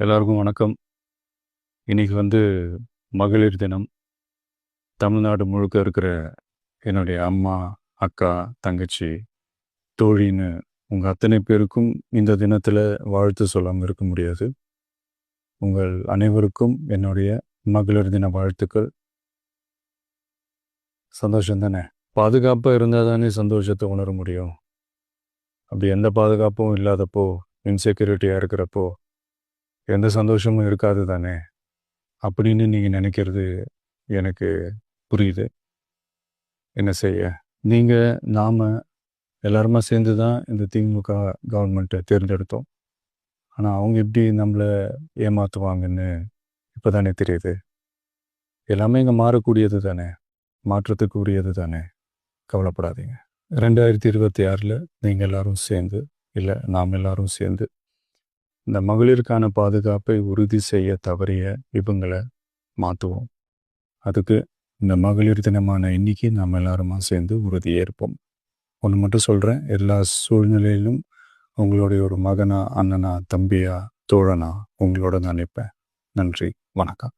எல்லாருக்கும் வணக்கம். இன்னைக்கு மகளிர் தினம். தமிழ்நாடு முழுக்க இருக்கிற என்னுடைய அம்மா, அக்கா, தங்கச்சி, தோழின்னு உங்க அத்தனை பேருக்கும் இந்த தினத்துல வாழ்த்து சொல்லாம இருக்க முடியாது. உங்கள் அனைவருக்கும் என்னுடைய மகளிர் தின வாழ்த்துக்கள். சந்தோஷம் தானே? பாதுகாப்பா இருந்தா தானே சந்தோஷத்தை உணர முடியும். அப்படி எந்த பாதுகாப்பும் இல்லாதப்போ, இன்செக்யூரிட்டியா இருக்கிறப்போ எந்த சந்தோஷமும் இருக்காது தானே அப்படின்னு நீங்க நினைக்கிறது எனக்கு புரியுது. என்ன செய்ய? நீங்க, நாம எல்லாருமா சேர்ந்து தான் இந்த திமுக கவர்மெண்ட்டை தேர்ந்தெடுத்தோம். ஆனால் அவங்க எப்படி நம்மளை ஏமாற்றுவாங்கன்னு இப்போ தானே தெரியுது. எல்லாமே இங்கே மாறக்கூடியது தானே, மாற்றத்துக்கு உரியது தானே. கவலைப்படாதீங்க. 2026 நீங்கள் எல்லாரும் சேர்ந்து, இல்லை நாம் எல்லாரும் சேர்ந்து இந்த மகளிருக்கான பாதுகாப்பை உறுதி செய்ய தவறிய இவங்களை மாற்றுவோம். அதுக்கு இந்த மகளிர் தினமான இன்னைக்கு நாம் எல்லாருமா சேர்ந்து உறுதியேற்போம். ஒன்று மட்டும் சொல்கிறேன், எல்லா சூழ்நிலையிலும் உங்களுடைய ஒரு மகனா, அண்ணனா, தம்பியா, தோழனா உங்களோட நான் நிற்பேன். நன்றி, வணக்கம்.